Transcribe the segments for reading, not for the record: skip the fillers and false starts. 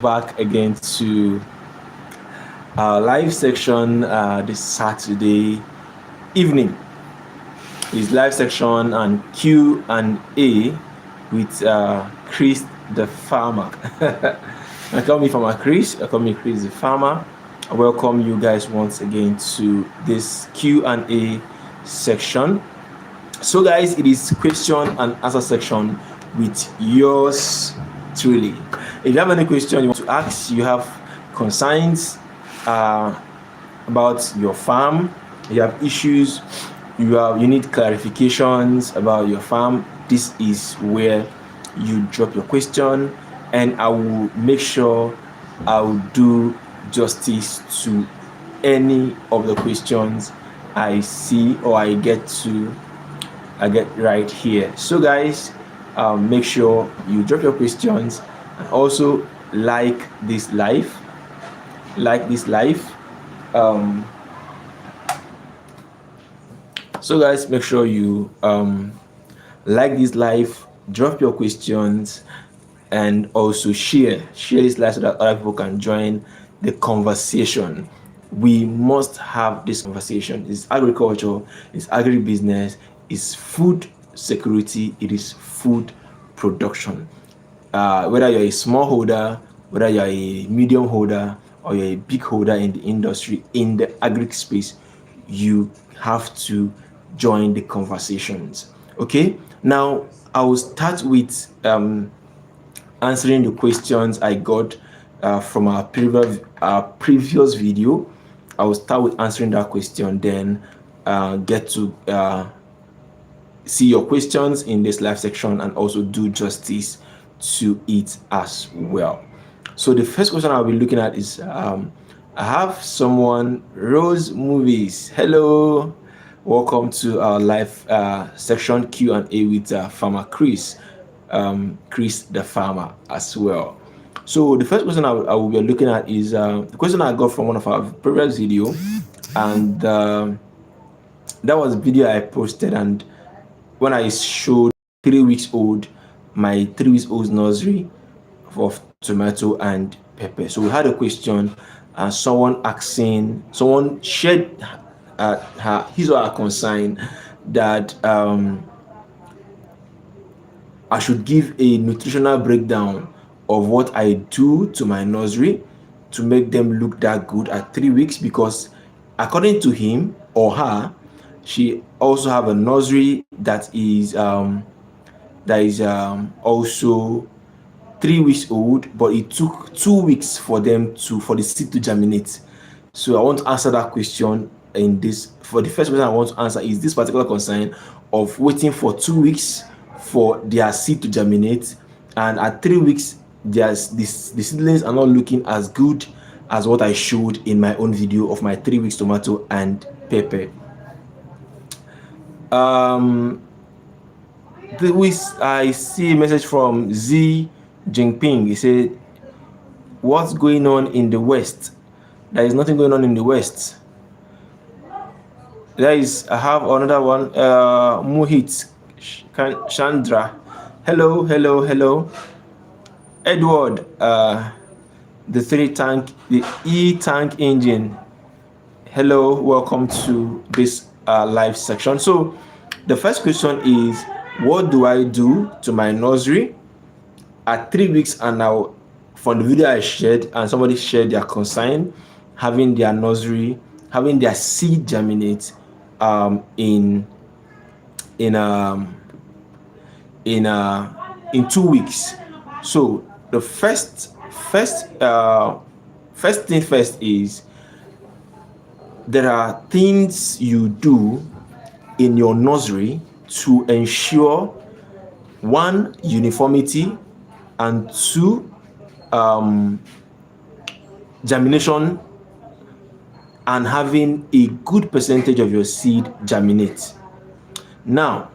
back again to our live section this Saturday evening. It's live section and Q&A with Chris the farmer. I call me Farmer Chris. I call me Chris the farmer. I welcome you guys once again to this Q&A section. So guys, it is question and answer section with yours truly. If you have any question you want to ask, you have concerns about your farm, you have issues, you need clarifications about your farm, this is where you drop your question, and I will make sure I will do justice to any of the questions I see or I get right here. So guys, make sure you drop your questions and also like this live. So guys, make sure you like this live, drop your questions, and also share this live so that other people can join the conversation. We must have this conversation. It's agriculture, it's agribusiness, it's food security, it is food production. Whether you're a small holder, whether you're a medium holder, or you're a big holder in the industry, in the agri space, you have to join the conversations. Okay, now I will start with answering the questions I got from our previous video. I will start with answering that question, then get to see your questions in this live section and also do justice to it as well. So the first question I'll be looking at is I have someone, Rose Movies. Hello, welcome to our live section Q&A with Farmer Chris, Chris the farmer as well. So the first question I will be looking at is the question I got from one of our previous video, and that was a video I posted, and when I showed 3 weeks old, my 3 weeks old nursery of tomato and pepper. So we had a question and someone shared his or her concern that I should give a nutritional breakdown of what I do to my nursery to make them look that good at 3 weeks, because according to him or her, she also have a nursery that is also 3 weeks old, but it took 2 weeks for the seed to germinate. So I want to answer that question in this. For the first question I want to answer is this particular concern of waiting for 2 weeks for their seed to germinate, and at 3 weeks the seedlings are not looking as good as what I showed in my own video of my 3 weeks tomato and pepper. I see a message from Z Jinping. He said, what's going on in the West? There is nothing going on in the West. I have another one, Mohit Chandra. Hello. Edward, the E-tank engine. Hello, welcome to this live section. So the first question is, what do I do to my nursery at 3 weeks? And now from the video I shared, and somebody shared their concern having their nursery, having their seed germinate in 2 weeks. So the first thing first is, there are things you do in your nursery to ensure, one, uniformity, and two, germination, and having a good percentage of your seed germinate. Now,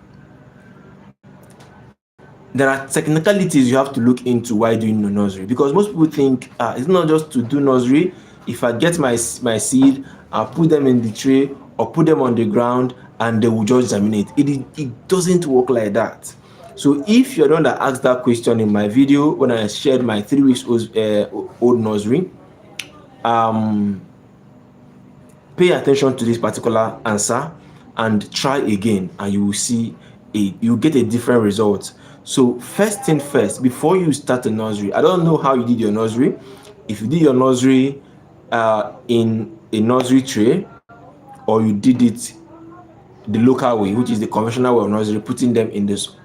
there are technicalities you have to look into while doing the nursery, because most people think it's not just to do nursery. If I get my seed, I'll put them in the tray or put them on the ground and they will just germinate. It doesn't work like that. So if you're the one that asked that question in my video when I shared my 3 weeks old nursery, pay attention to this particular answer and try again, and you will see you get a different result. So first thing first, before you start a nursery, I don't know how you did your nursery. If you did your nursery in a nursery tray, or you did it the local way, which is the conventional way of nursery, putting them in this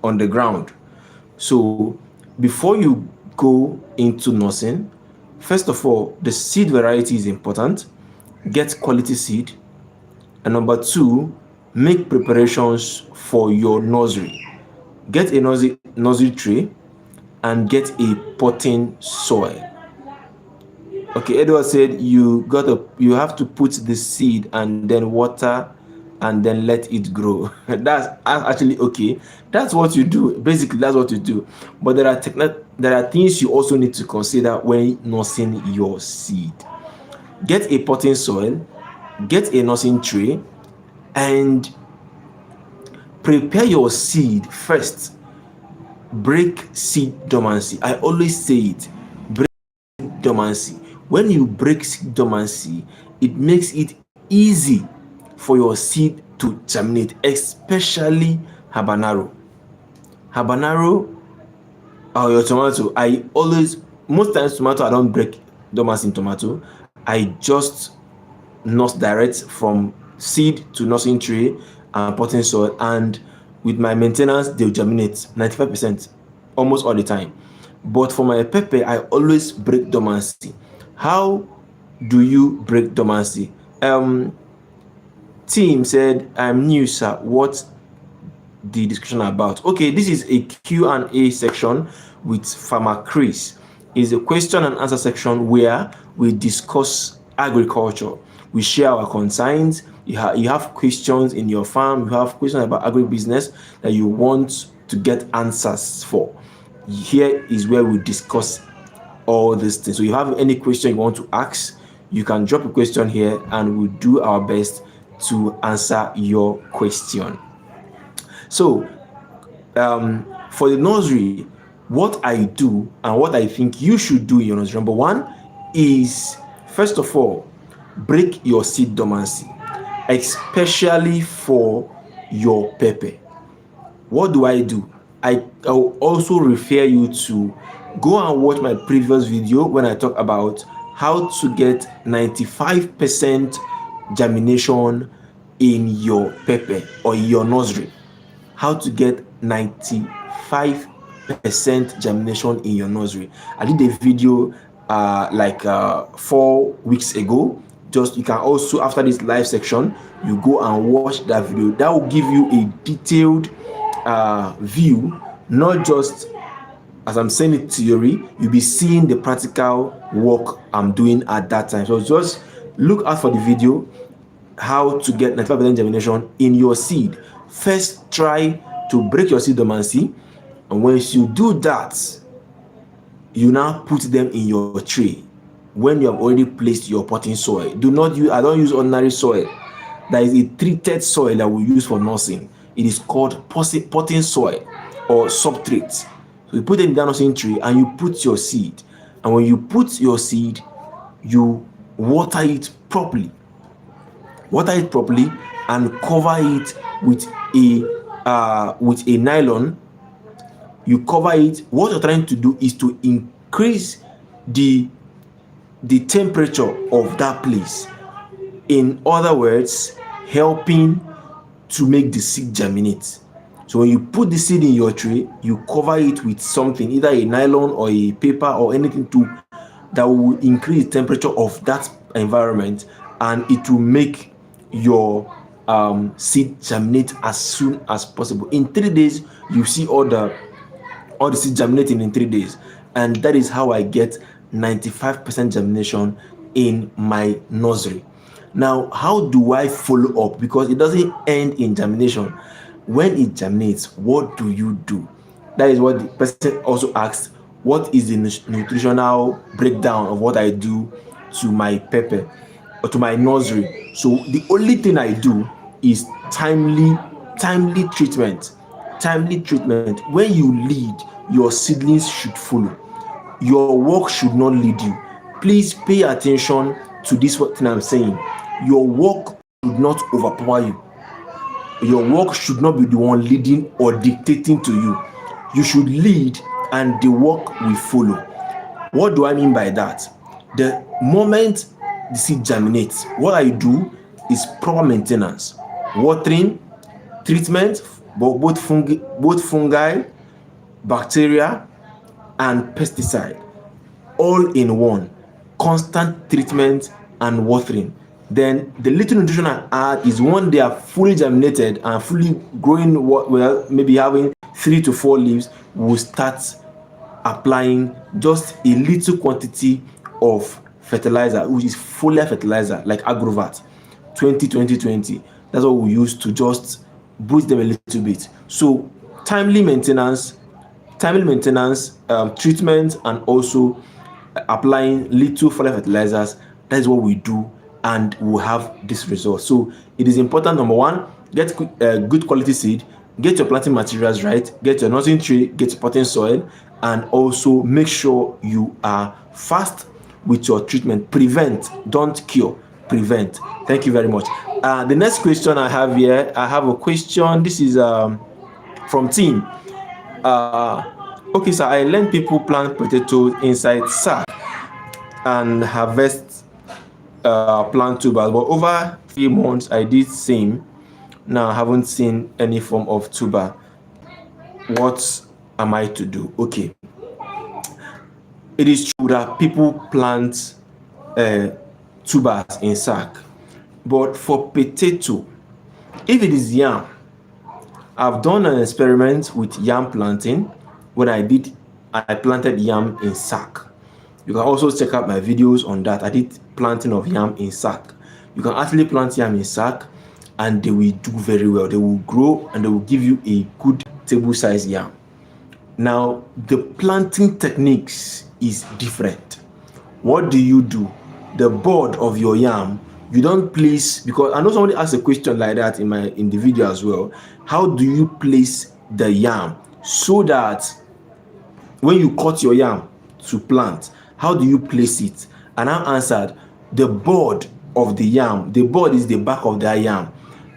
on the ground. So before you go into nursing, first of all, the seed variety is important. Get quality seed. And number two, make preparations for your nursery. Get a nursery tray and get a potting soil. Okay, Edward said you have to put the seed and then water and then let it grow. That's actually okay. That's what you do. Basically, that's what you do. But there are things you also need to consider when nursing your seed. Get a potting soil, get a nursing tray, and prepare your seed first. Break seed dormancy. I always say it. Break dormancy. When you break seed dormancy, it makes it easy for your seed to germinate, especially habanero. Habanero or your tomato, most times tomato, I don't break dormancy in tomato. I just nurse direct from seed to nursing tray and potting soil, and with my maintenance they'll germinate 95% almost all the time. But for my pepper, I always break dormancy. How do you break dormancy? Team said, I'm new, sir. What's the discussion about? Okay, this is a Q&A section with Farmer Chris. It's a question and answer section where we discuss agriculture. We share our concerns. You have questions in your farm. You have questions about agribusiness that you want to get answers for. Here is where we discuss all these things. So if you have any question you want to ask, you can drop a question here and we'll do our best to answer your question. So for the nursery, what I do and what I think you should do in your nursery, number one is, first of all, break your seed dormancy, especially for your pepper. What do? I'll also refer you to go and watch my previous video when I talk about how to get 95% germination in your pepper or your nursery. How to get 95% germination in your nursery. I did a video 4 weeks ago. Just, you can also, after this live section, you go and watch that video. That will give you a detailed view, not just as I'm saying it theory. You'll be seeing the practical work I'm doing at that time. So just look out for the video, how to get 95% germination in your seed. First, try to break your seed dormancy, and once you do that, you now put them in your tray. When you have already placed your potting soil, I don't use ordinary soil. There is a treated soil that we use for nursing. It is called potting soil or substrate. So you put it in the nursing tray and you put your seed. And when you put your seed, you water it properly. And cover it with a nylon. You cover it. What you're trying to do is to increase the temperature of that place. In other words, helping to make the seed germinate. So when you put the seed in your tray, you cover it with something, either a nylon or a paper or anything that will increase the temperature of that environment, and it will make your seed germinate as soon as possible. In 3 days, you see all the seed germinating in 3 days, and that is how I get 95% germination in my nursery. Now, how do I follow up? Because it doesn't end in germination. When it germinates, what do you do? That is what the person also asked. What is the nutritional breakdown of what I do to my pepper or to my nursery? So the only thing I do is timely treatment. timely treatment. When you lead, your seedlings should follow. Your work should not lead you. Please pay attention to this thing I'm saying. Your work should not overpower you. Your work should not be the one leading or dictating to you. You should lead and the work will follow. What do I mean by that? The moment the seed germinates, what I do is proper maintenance, watering, treatment, both fungi, bacteria, and pesticide, all in one. Constant treatment and watering. Then the little nutrition I add is when they are fully germinated and fully growing well, maybe having 3 to 4 leaves, we'll start applying just a little quantity of fertilizer, which is foliar fertilizer like Agrovat 20-20-20. That's what we use to just boost them a little bit. So timely maintenance, treatment, and also applying little foliar fertilizers. That is what we do, and we'll have this result. So it is important, number one, get good quality seed, get your planting materials right, get your nursery tray, get your potting soil, and also make sure you are fast with your treatment. Prevent, don't cure, prevent. Thank you very much. The next question I have here, I have a question. This is from Team. Okay, sir, I learned people plant potatoes inside sack and harvest plant tubers, but over 3 months I did same. Now I haven't seen any form of tuber. What am I to do? Okay, it is true that people plant tubers in sack, but for potato, if it is yam, I've done an experiment with yam planting. When I planted yam in sack. You can also check out my videos on that. I did planting of yam in sack. You can actually plant yam in sack and they will do very well. They will grow and they will give you a good table size yam. Now, the planting techniques is different. What do? The bud of your yam, you don't place, because I know somebody asked a question like that in the video as well. How do you place the yam so that when you cut your yam to plant, how do you place it? And I answered, the bud of the yam, the bud is the back of the yam.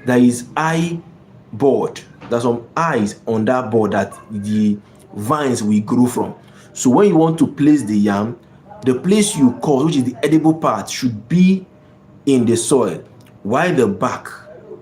There is eye bud. There's some eyes on that bud that the vines will grow from. So when you want to place the yam, the place you cut, which is the edible part, should be in the soil, while the back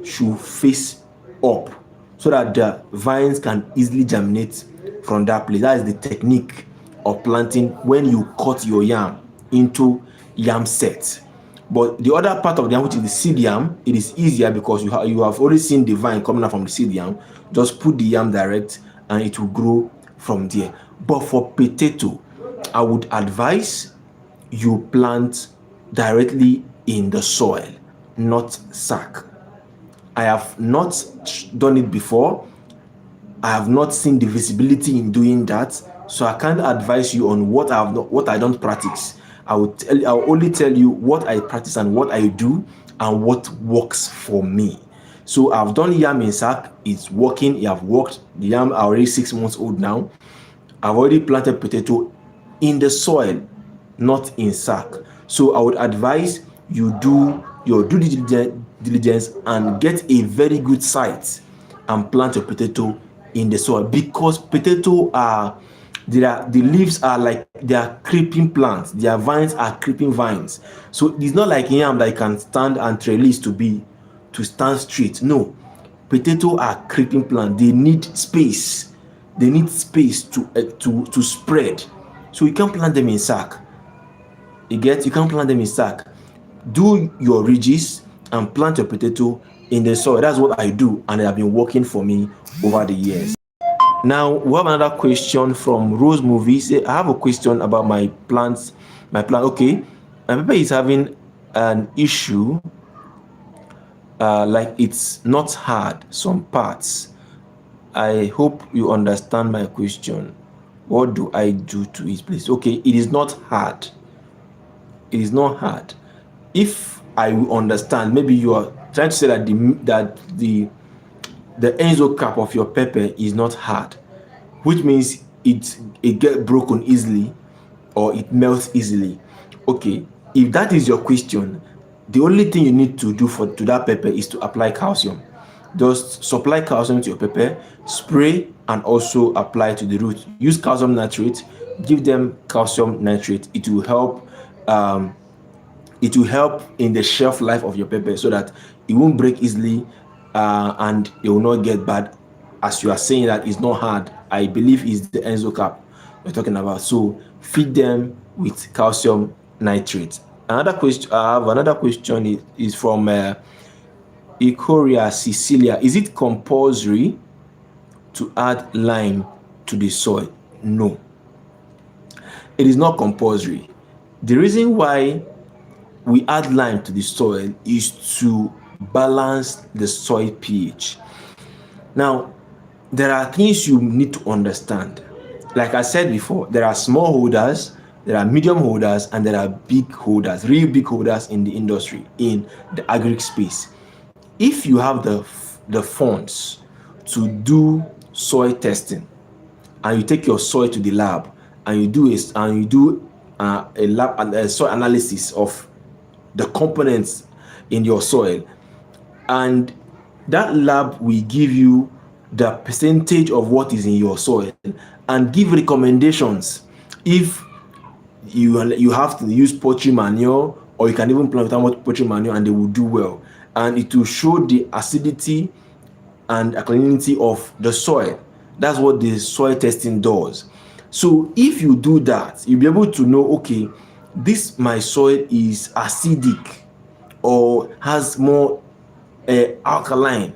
should face up, so that the vines can easily germinate from that place. That is the technique of planting when you cut your yam into yam sets. But the other part of the yam, which is the seed yam, it is easier because you have already seen the vine coming out from the seed yam. Just put the yam direct and it will grow from there. But for potato, I would advise you plant directly in the soil, not sack. I have not done it before. I have not seen the visibility in doing that, so I can't advise you on what I don't practice. I'll only tell you what I practice and what I do and what works for me. So I've done yam in sack. It's working. It have worked. The yam are already 6 months old now. I've already planted potato in the soil, not in sack. So I would advise you do your due diligence and get a very good site and plant your potato in the soil, because potato the leaves are like they are creeping plants. Their vines are creeping vines. So it's not like yam that you can stand and trellis to stand straight. No, potato are creeping plants. They need space. They need space to spread. So you can't plant them in sack. You can't plant them in sack. Do your ridges and plant your potato in the soil. That's what I do, and it has been working for me over the years. Now we have another question from Rose Movie. Say, I have a question about my plants. Okay, my pepper is having an issue. Like it's not hard some parts. I hope you understand my question. What do I do to it, please? Okay, it is not hard. It is not hard. If I understand, maybe you are trying to say that the enzo cap of your pepper is not hard, which means it get broken easily or it melts easily. Okay, if that is your question, the only thing you need to do for to that pepper is to apply calcium. Just supply calcium to your pepper, spray, and also apply to the root. Use calcium nitrate, give them calcium nitrate. Um, it will help in the shelf life of your pepper so that it won't break easily, and it will not get bad. As you are saying that it's not hard, I believe it's the enzo cap we're talking about. So feed them with calcium nitrate. Another question I have, another question is from Ikoria Cecilia. Is it compulsory to add lime to the soil? No, it is not compulsory. The reason why we add lime to the soil is to balance the soil pH. Now, there are things you need to understand. Like I said before, there are small holders, there are medium holders, and there are big holders, real big holders in the industry, in the agri space. If you have the funds to do soil testing, and you take your soil to the lab, and you do a lab and a soil analysis of the components in your soil, and that lab will give you the percentage of what is in your soil and give recommendations if you have to use poultry manure, or you can even plant without poultry manure and they will do well, and it will show the acidity and alkalinity of the soil. That's what the soil testing does. So if you do that, you'll be able to know, okay, this my soil is acidic or has more alkaline,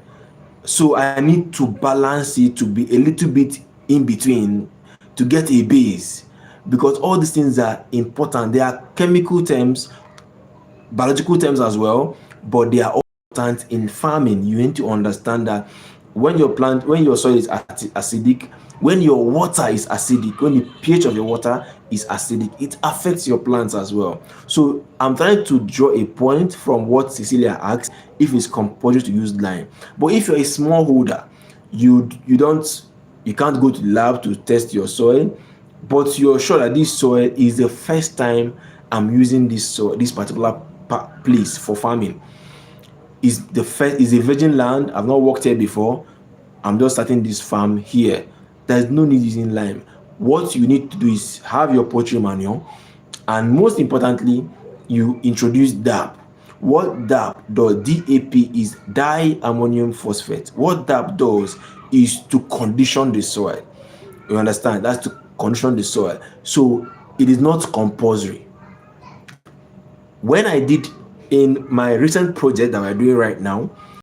so I need to balance it to be a little bit in between to get a base, because all these things are important. They are chemical terms, biological terms as well, but they are all important in farming. You need to understand that when your soil is acidic, when your water is acidic, when the pH of your water is acidic, it affects your plants as well. So I'm trying to draw a point from what Cecilia asked, if it's compulsory to use lime. But if you're a small holder, you can't go to the lab to test your soil, but you're sure that this soil is the first time I'm using this soil, this particular place for farming. Is a virgin land. I've not worked here before. I'm just starting this farm here. There's no need using lime. What you need to do is have your poultry manure, and most importantly, you introduce DAP. What DAP does, DAP, is diammonium phosphate. What DAP does is to condition the soil. You understand? That's to condition the soil. So it is not compulsory. When I did in my recent project that we're doing right now,